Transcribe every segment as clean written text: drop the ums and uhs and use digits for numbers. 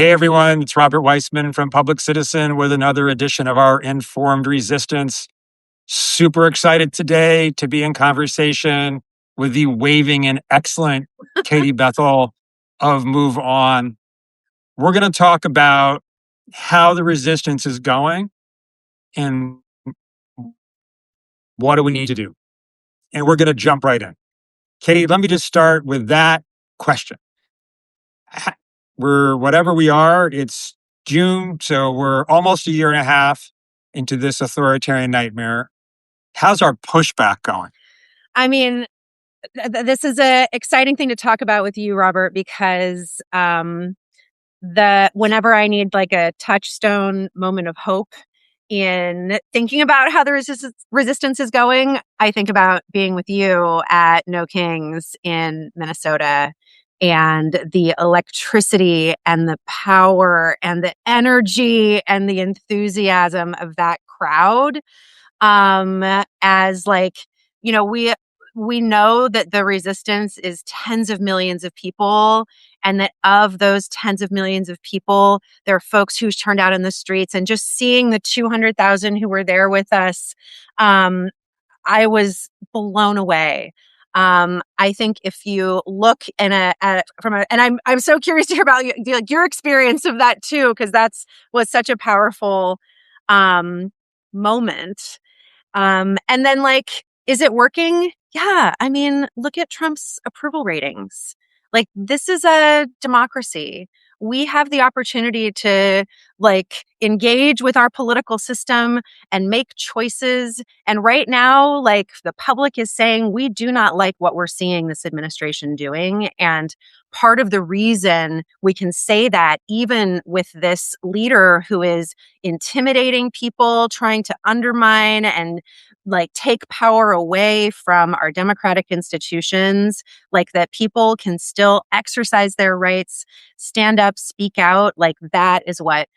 Hey everyone, it's Robert Weissman from Public Citizen with another edition of our Informed Resistance. Super excited today to be in conversation with the waving and excellent Katie Bethell of Move On. We're going to talk about how the resistance is going and what do we need to do. And we're going to jump right in. Katie, let me just start with that question. We're whatever we are, it's June, so we're almost a year and a half into this authoritarian nightmare. How's our pushback going? I mean, this is an exciting thing to talk about with you, Robert, because whenever I need like a touchstone moment of hope in thinking about how the resistance is going, I think about being with you at No Kings in Minnesota and the electricity and the power and the energy and the enthusiasm of that crowd. As like, you know, we know that the resistance is tens of millions of people, and that of those tens of millions of people, there are folks who's turned out in the streets. And just seeing the 200,000 who were there with us, I was blown away. I think if you look and I'm so curious to hear about your experience of that too, because was such a powerful moment. And then like, is it working? Yeah. I mean, look at Trump's approval ratings. Like, this is a democracy. We have the opportunity to like engage with our political system and make choices. And right now, like the public is saying, we do not like what we're seeing this administration doing. And part of the reason we can say that, even with this leader who is intimidating people, trying to undermine and like take power away from our democratic institutions, like that people can still exercise their rights, stand up, speak out, like that is what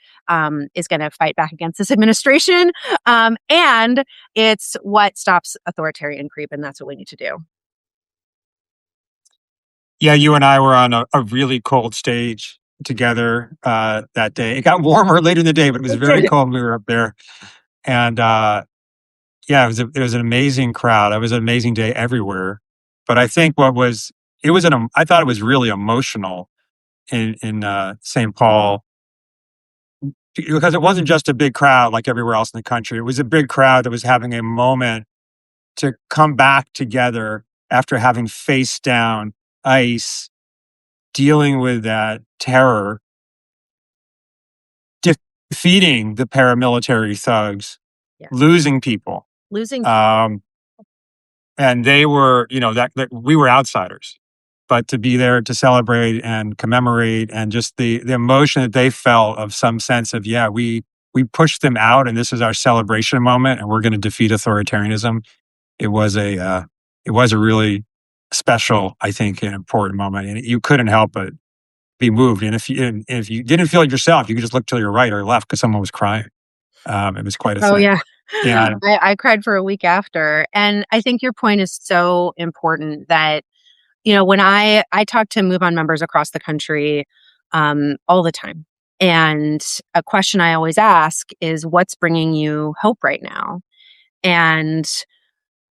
is going to fight back against this administration. And it's what stops authoritarian creep. And that's what we need to do. Yeah, you and I were on a really cold stage together that day. It got warmer later in the day, but it was very cold when we were up there. And yeah, it was an amazing crowd. It was an amazing day everywhere. But I think I thought it was really emotional in St. Paul, because it wasn't just a big crowd like everywhere else in the country. It was a big crowd that was having a moment to come back together after having faced down ICE, dealing with that terror, defeating the paramilitary thugs, Yeah. losing people. And they were, that we were outsiders. But to be there to celebrate and commemorate, and just the emotion that they felt of some sense of, yeah, we pushed them out and this is our celebration moment and we're going to defeat authoritarianism. It was a really special, I think, and important moment. And you couldn't help but be moved. And if you didn't feel it yourself, you could just look to your right or left because someone was crying. It was quite a thing. Yeah. Yeah. I cried for a week after. And I think your point is so important that, when I talk to Move On members across the country all the time, and a question I always ask is, what's bringing you hope right now? And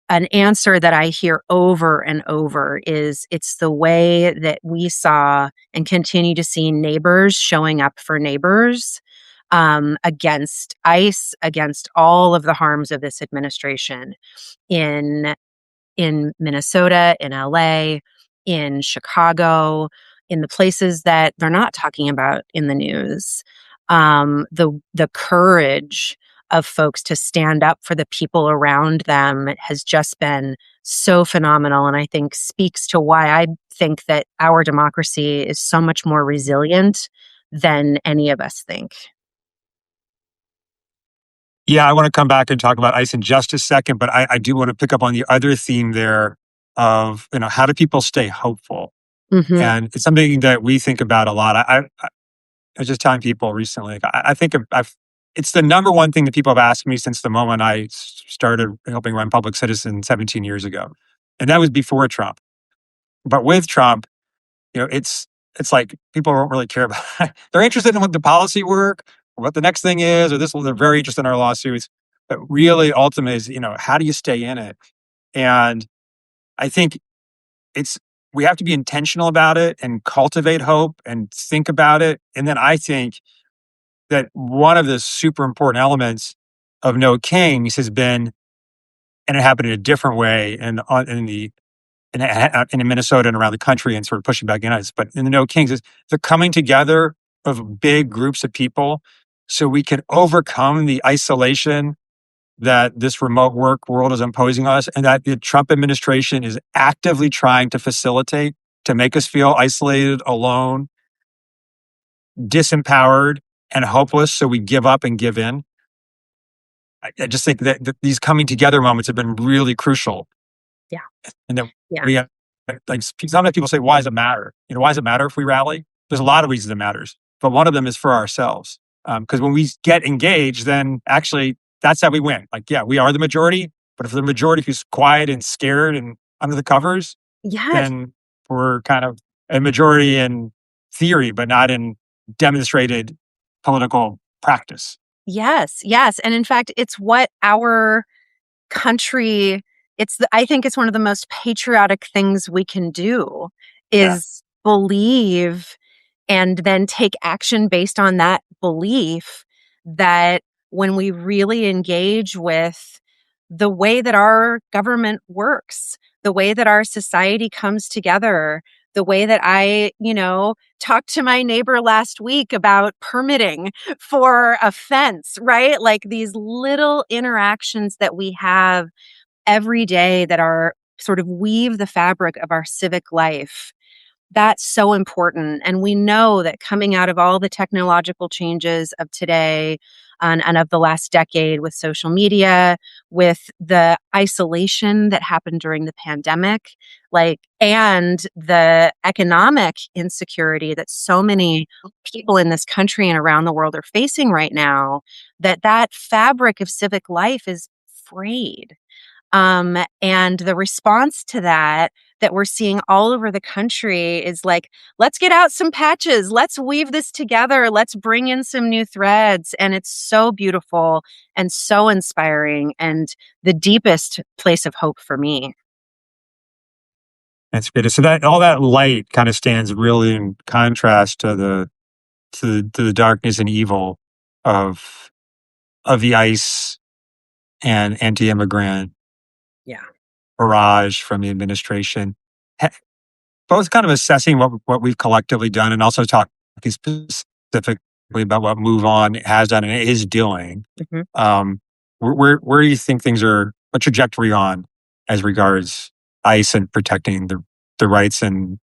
an answer that I hear over and over is, it's the way that we saw and continue to see neighbors showing up for neighbors against ICE, against all of the harms of this administration in Minnesota, in LA, in Chicago, in the places that they're not talking about in the news. The courage of folks to stand up for the people around them has just been so phenomenal, and I think speaks to why I think that our democracy is so much more resilient than any of us think. Yeah, I want to come back and talk about ICE in just a second, but I do want to pick up on the other theme there of, how do people stay hopeful? Mm-hmm. And it's something that we think about a lot. I was just telling people recently, I think it's the number one thing that people have asked me since the moment I started helping run Public Citizen 17 years ago. And that was before Trump. But with Trump, it's it's like people don't really care about it. They're interested in what the policy work or what the next thing is, or this. They're very interested in our lawsuits, but really, ultimately, is how do you stay in it? And I think it's we have to be intentional about it and cultivate hope and think about it. And then I think that one of the super important elements of No Kings has been, and it happened in a different way, and in Minnesota and around the country, and sort of pushing back against us. But in the No Kings is the coming together of big groups of people, so we can overcome the isolation that this remote work world is imposing on us, and that the Trump administration is actively trying to facilitate, to make us feel isolated, alone, disempowered, and hopeless, so we give up and give in. I just think that these coming together moments have been really crucial. Yeah. And then Yeah. we have, like, sometimes people say, why does it matter? Why does it matter if we rally? There's a lot of reasons it matters, but one of them is for ourselves. Because when we get engaged, then actually that's how we win. Like, yeah, we are the majority, but if the majority who's quiet and scared and under the covers, Yes. then we're kind of a majority in theory, but not in demonstrated political practice. Yes. Yes. And in fact, it's what our country, I think it's one of the most patriotic things we can do Yeah. is believe and then take action based on that belief, that when we really engage with the way that our government works, the way that our society comes together, the way that talked to my neighbor last week about permitting for a fence, right? Like these little interactions that we have every day that are sort of weave the fabric of our civic life. That's so important. And we know that coming out of all the technological changes of today and of the last decade, with social media, with the isolation that happened during the pandemic, and the economic insecurity that so many people in this country and around the world are facing right now, that fabric of civic life is frayed. And the response to that we're seeing all over the country is like, let's get out some patches, let's weave this together, let's bring in some new threads. And it's so beautiful and so inspiring, and the deepest place of hope for me. That's good. So that all that light kind of stands really in contrast to the darkness and evil of the ICE and anti-immigrant Yeah. barrage from the administration. Ha- Both kind of assessing what we've collectively done, and also talking specifically about what Move On has done and is doing. Mhm. Where do you think things are a trajectory on as regards ICE and protecting the rights and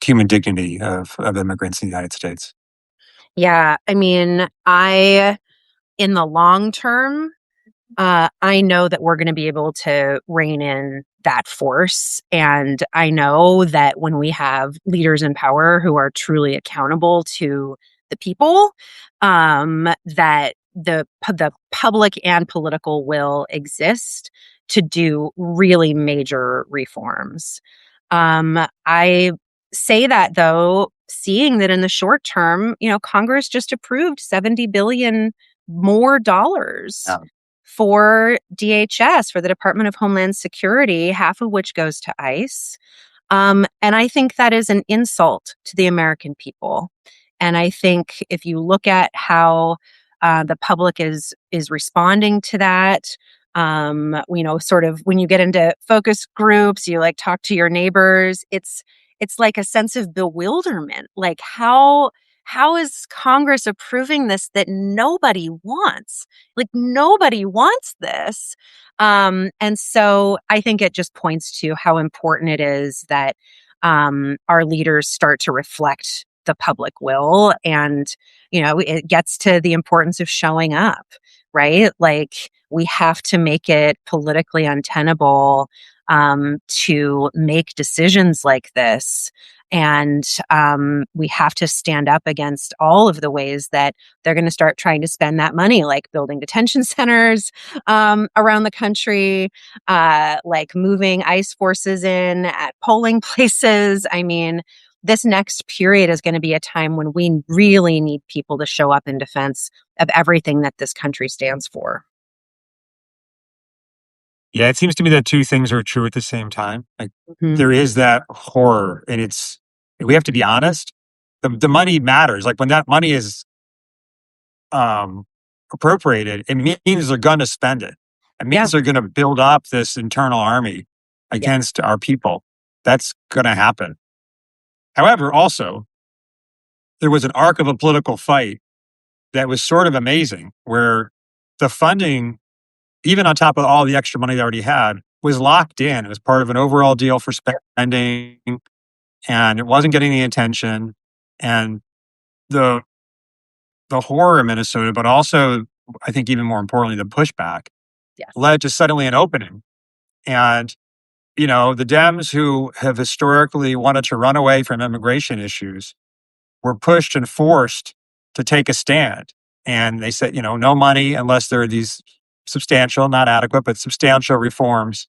human dignity of immigrants in the United States? Yeah. I mean, in the long term, I know that we're going to be able to rein in that force. And I know that when we have leaders in power who are truly accountable to the people, that the public and political will exist to do really major reforms. I say that, though, seeing that in the short term, Congress just approved 70 billion more dollars for DHS, for the Department of Homeland Security, half of which goes to ICE. And I think that is an insult to the American people. And I think if you look at how the public is responding to that, sort of when you get into focus groups, you like talk to your neighbors. It's like a sense of bewilderment. Like how is Congress approving this that nobody wants? Like nobody wants this. And so I think it just points to how important it is that our leaders start to reflect the public will. And, it gets to the importance of showing up, right? Like we have to make it politically untenable to make decisions like this. And we have to stand up against all of the ways that they're going to start trying to spend that money, like building detention centers around the country, like moving ICE forces in at polling places. I mean, this next period is going to be a time when we really need people to show up in defense of everything that this country stands for. Yeah, it seems to me that two things are true at the same time. Like Mm-hmm. there is that horror, and we have to be honest. The money matters. Like when that money is um, appropriated, it means they're going to spend it. It Yeah. means they're going to build up this internal army Yeah. against our people. That's going to happen. However, also there was an arc of a political fight that was sort of amazing, where the funding, even on top of all the extra money they already had, was locked in. It was part of an overall deal for spending, and it wasn't getting the attention. And the the horror in Minnesota, but also I think even more importantly, the pushback Yes. led to suddenly an opening. And the Dems who have historically wanted to run away from immigration issues were pushed and forced to take a stand. And they said, no money unless there are these substantial, not adequate, but substantial reforms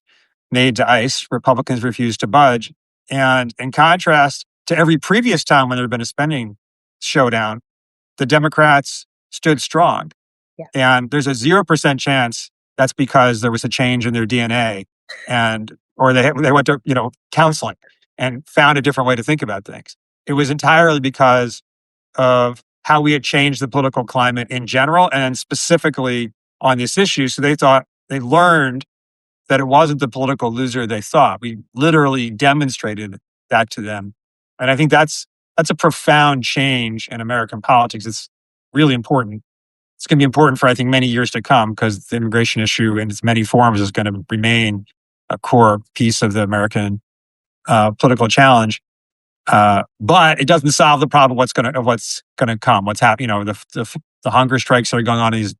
made to ICE. Republicans refused to budge. And in contrast to every previous time when there had been a spending showdown, the Democrats stood strong. Yeah. And there's a 0% chance that's because there was a change in their DNA or they went to, counseling and found a different way to think about things. It was entirely because of how we had changed the political climate in general and specifically on this issue. So they learned that it wasn't the political loser they thought. We literally demonstrated that to them. And I think that's a profound change in American politics. It's really important. It's going to be important for, I think, many years to come because the immigration issue in its many forms is going to remain a core piece of the American political challenge. But it doesn't solve the problem. What's going to come? What's happening? The hunger strikes that are going on in these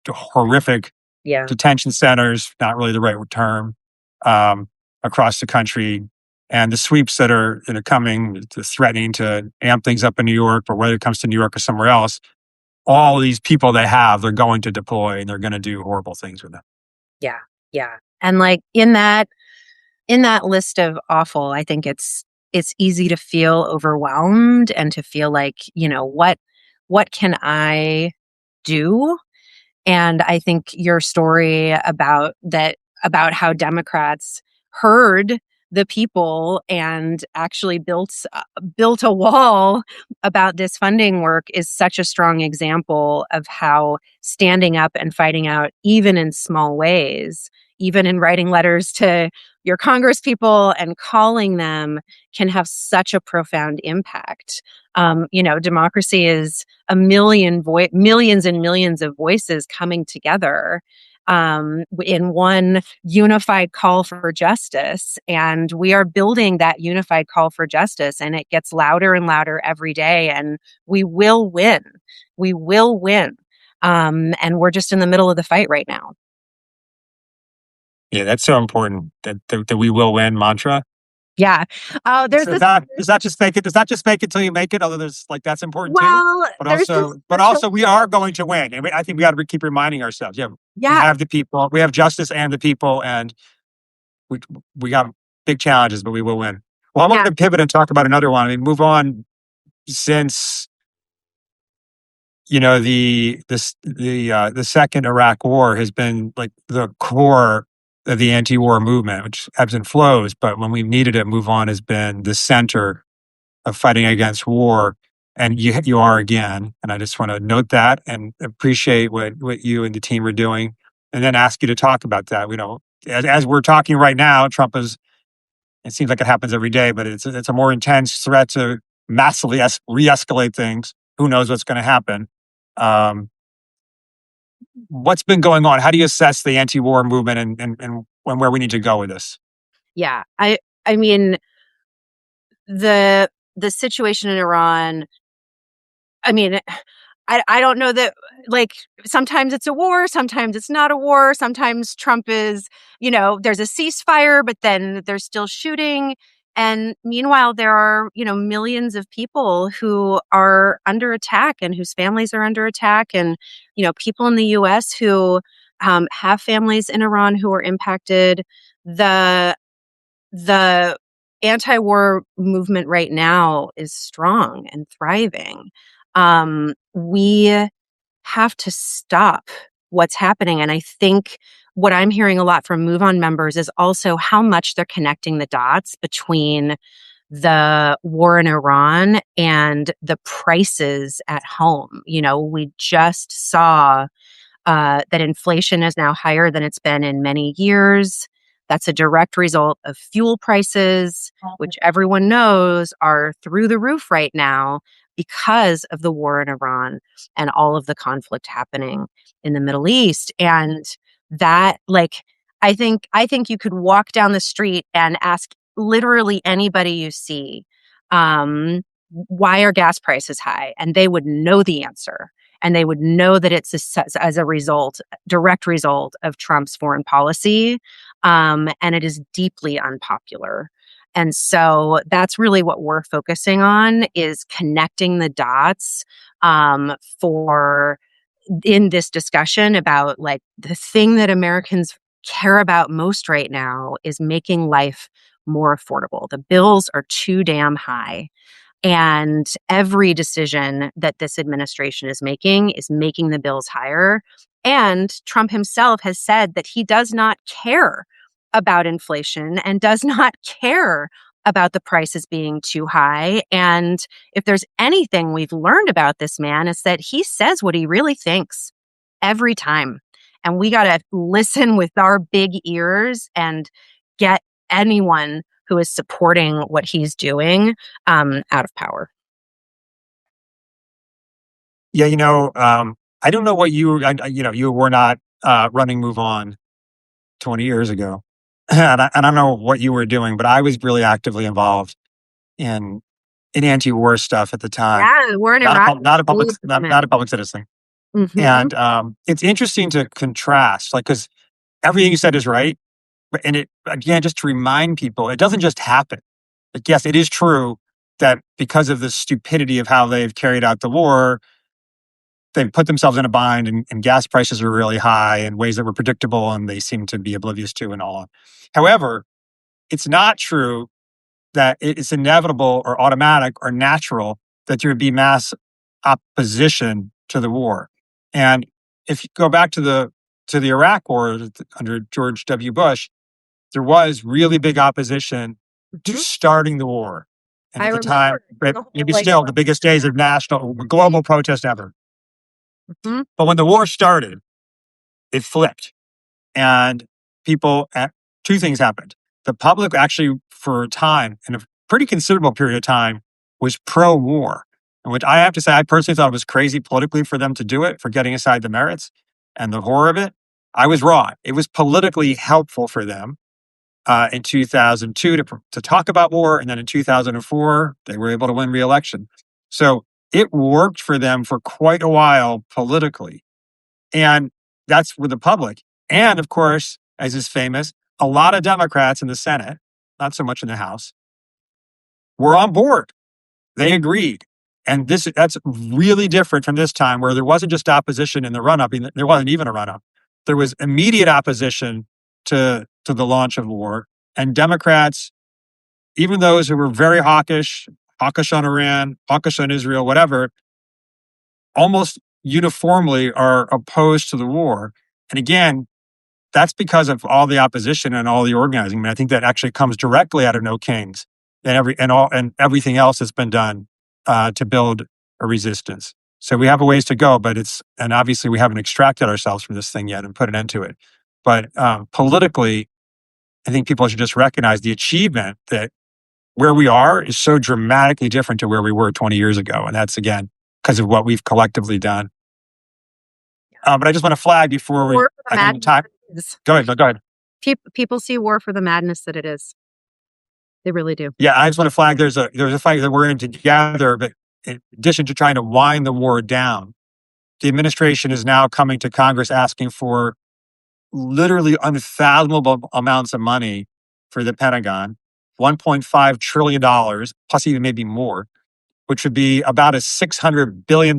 horrific detention centers. Not really the right term. Across the country, and the sweeps that are coming, threatening to amp things up in New York, or whether it comes to New York or somewhere else. All these people they're going to deploy, and they're going to do horrible things with them. Yeah, yeah, and like in that list of awful, I think it's easy to feel overwhelmed and to feel like, what can I do? And I think your story about how Democrats heard the people and actually built a wall about this funding work is such a strong example of how standing up and fighting out, even in small ways, even in writing letters to your congresspeople and calling them, can have such a profound impact. Democracy is millions and millions of voices coming together in one unified call for justice. And we are building that unified call for justice, and it gets louder and louder every day. And we will win. We will win. And we're just in the middle of the fight right now. Yeah, that's so important. That we will win mantra. Yeah. Does that just make it till you make it? Although that's important too. But also we are going to win. And I think we got to keep reminding ourselves. Yeah. We have the people, we have justice and the people, and we got big challenges, but we will win. Well, I'm going to pivot and talk about another one. I mean, move on since the second Iraq war has been like the core of the anti-war movement, which ebbs and flows. But when we've needed it, Move On has been the center of fighting against war. And you are again. And I just want to note that and appreciate what you and the team are doing, and then ask you to talk about that. As we're talking right now, Trump is. It seems like it happens every day, but it's a more intense threat to massively re-escalate things. Who knows what's going to happen? What's been going on? How do you assess the anti-war movement and where we need to go with this? Yeah, I mean, the situation in Iran, I mean, I don't know that, like, sometimes it's a war, sometimes it's not a war, sometimes Trump is, there's a ceasefire, but then there's still shooting. And meanwhile, there are, millions of people who are under attack and whose families are under attack. And, people in the US who have families in Iran who are impacted. The anti-war movement right now is strong and thriving. We have to stop what's happening. And I think what I'm hearing a lot from MoveOn members is also how much they're connecting the dots between the war in Iran and the prices at home. We just saw that inflation is now higher than it's been in many years. That's a direct result of fuel prices, which everyone knows are through the roof right now because of the war in Iran and all of the conflict happening in the Middle East. And that, I think you could walk down the street and ask literally anybody you see, why are gas prices high? And they would know the answer. And they would know that it's as a direct result of Trump's foreign policy. And it is deeply unpopular. And so that's really what we're focusing on, is connecting the dots for in this discussion about the thing that Americans care about most right now is making life more affordable. The bills are too damn high. And every decision that this administration is making the bills higher. And Trump himself has said that he does not care about inflation and does not care about the prices being too high. And if there's anything we've learned about this man, is that he says what he really thinks every time. And we got to listen with our big ears and get anyone who is supporting what he's doing out of power. Yeah, I don't know what you were not running MoveOn 20 years ago, and I don't know what you were doing, but I was really actively involved in anti-war stuff at the time. Yeah, we're in Iraq. Not a public citizen, Mm-hmm. and it's interesting to contrast, because everything you said is right, and it again, just to remind people, it doesn't just happen. Yes, it is true that because of the stupidity of how they've carried out the war, they've put themselves in a bind, and gas prices are really high in ways that were predictable and they seem to be oblivious to and all. However, it's not true that it's inevitable or automatic or natural that there would be mass opposition to the war. And if you go back to the Iraq war under George W. Bush, there was really big opposition to starting the war. And at the time, maybe still the biggest days of national global protest ever. Mm-hmm. But when the war started, it flipped. And two things happened. The public actually, for a time, in a pretty considerable period of time, was pro-war. And which I have to say, I personally thought it was crazy politically for them to do it, for getting aside the merits and the horror of it. I was wrong. It was politically helpful for them in 2002 to talk about war. And then in 2004, they were able to win re-election. So it worked for them for quite a while politically. And that's with the public. And of course, as is famous, a lot of Democrats in the Senate, not so much in the House, were on board. They agreed. And that's really different from this time, where there wasn't just opposition in the run-up. There wasn't even a run-up. There was immediate opposition to the launch of war. And Democrats, even those who were very hawkish on Iran, hawkish on Israel, whatever, almost uniformly are opposed to the war. And again, that's because of all the opposition and all the organizing. I mean, I think that actually comes directly out of No Kings and everything else that's been done to build a resistance. So we have a ways to go, and obviously we haven't extracted ourselves from this thing yet and put an end to it. But politically, I think people should just recognize the achievement that where we are is so dramatically different to where we were 20 years ago. And that's, again, because of what we've collectively done. But I just want to flag before we... Go ahead. People see war for the madness that it is. They really do. Yeah, I just want to flag there's a fight that we're in together, but in addition to trying to wind the war down, the administration is now coming to Congress asking for literally unfathomable amounts of money for the Pentagon, $1.5 trillion, plus even maybe more, which would be about a $600 billion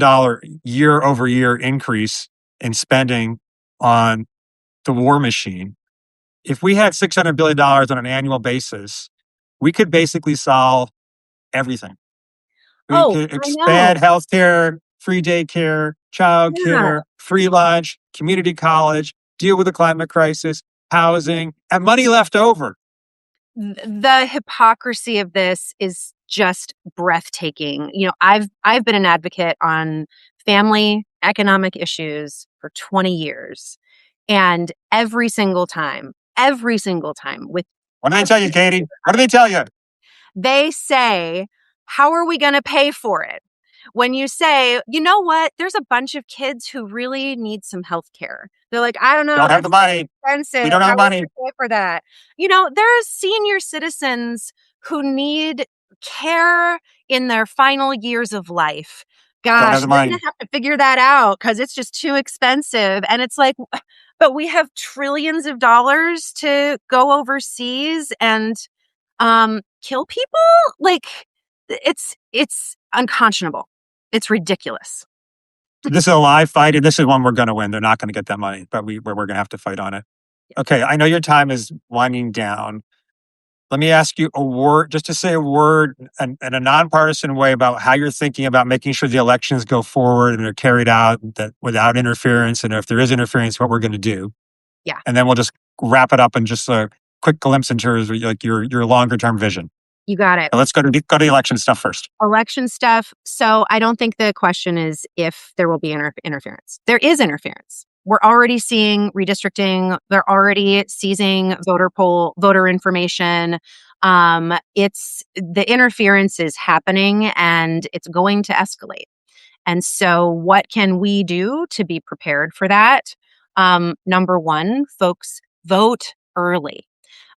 year-over-year increase in spending on the war machine. If we had $600 billion on an annual basis, we could basically solve everything. We Oh, could I know. expand healthcare, free daycare, Yeah. childcare, free lunch, community college, deal with the climate crisis, housing, and money left over. The hypocrisy of this is just breathtaking. I've been an advocate on family economic issues for 20 years. And every single time with What do they tell you, Katie? What do they tell you? they say, how are we going to pay for it? When you say, you know what, there's a bunch of kids who really need some health care. They're like, I don't know, Don't have that's the money. We expensive. don't have How the are we money. going to pay for that? There's senior citizens who need care in their final years of life. Don't have Gosh, the they're going money. to have to figure that out because it's just too expensive. And it's like, but we have trillions of dollars to go overseas and kill people. Like, it's unconscionable. It's ridiculous. This is a live fight, and this is one we're going to win. They're not going to get that money, but we're going to have to fight on it. Okay, I know your time is winding down. Let me ask you a word, just to say a word in a nonpartisan way about how you're thinking about making sure the elections go forward and are carried out that without interference. And if there is interference, what we're going to do. Yeah, And then we'll just wrap it up in just a quick glimpse into like your longer term vision. you got it. So let's go to the election stuff first. Election stuff. So I don't think the question is if there will be interference. There is interference. We're already seeing redistricting. They're already seizing voter information. It's the interference is happening and it's going to escalate. And so, what can we do to be prepared for that? Number one, folks, vote early.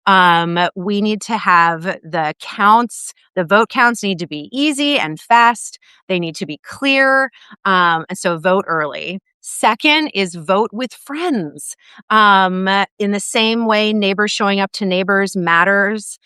We need to have the counts. The vote counts need to be easy and fast. They need to be clear. And so vote early. Second is vote with friends. In the same way, neighbors showing up to neighbors matters.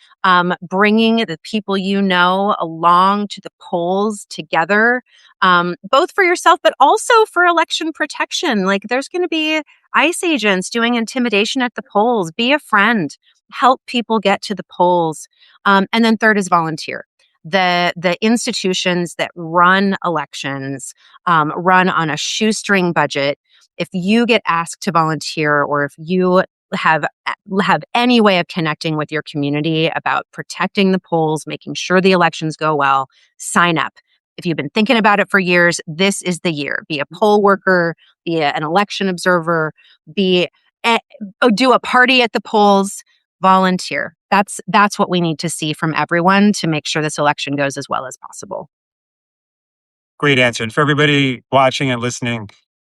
Bringing the people you know along to the polls together, both for yourself, but also for election protection. Like there's going to be ICE agents doing intimidation at the polls. Be a friend, help people get to the polls. And then third is volunteer. The institutions that run elections run on a shoestring budget. If you get asked to volunteer, or if you have any way of connecting with your community about protecting the polls, making sure the elections go well, sign up. If you've been thinking about it for years, this is the year. Be a poll worker, be an election observer, do a party at the polls, volunteer. That's what we need to see from everyone to make sure this election goes as well as possible. Great answer. And for everybody watching and listening,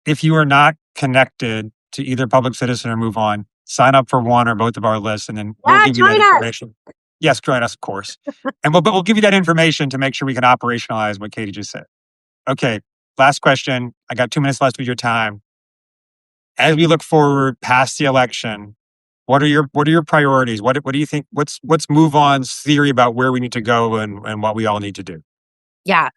if you are not connected to either Public Citizen or Move On, sign up for one or both of our lists, and then we'll give you that information. Yes, join us, of course. But we'll give you that information to make sure we can operationalize what Katie just said. Okay, last question. I got 2 minutes left of your time. As we look forward past the election, what are your priorities? What do you think? What's Move On's theory about where we need to go and what we all need to do? Yeah.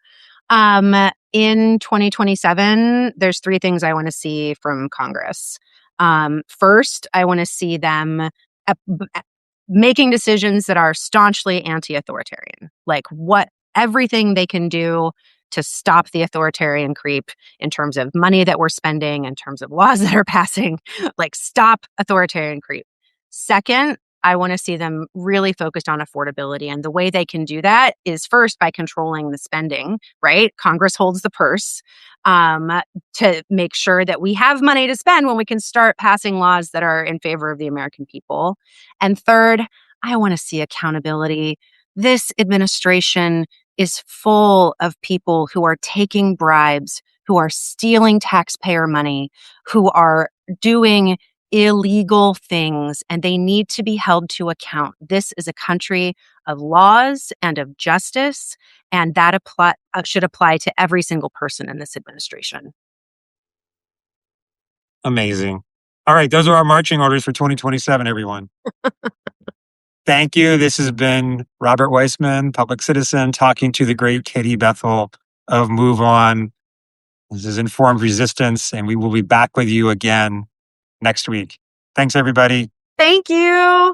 In 2027, there's 3 things I want to see from Congress. First, I want to see them making decisions that are staunchly anti-authoritarian, like everything they can do to stop the authoritarian creep in terms of money that we're spending, in terms of laws that are passing, like stop authoritarian creep. Second, I want to see them really focused on affordability. And the way they can do that is first by controlling the spending, right? Congress holds the purse to make sure that we have money to spend when we can start passing laws that are in favor of the American people. And third, I want to see accountability. This administration is full of people who are taking bribes, who are stealing taxpayer money, who are doing illegal things, and they need to be held to account. This is a country of laws and of justice, and that should apply to every single person in this administration. Amazing. All right, those are our marching orders for 2027, everyone. Thank you. This has been Robert Weissman, Public Citizen, talking to the great Katie Bethell of Move On. This is Informed Resistance, and we will be back with you again next week. Thanks, everybody. Thank you.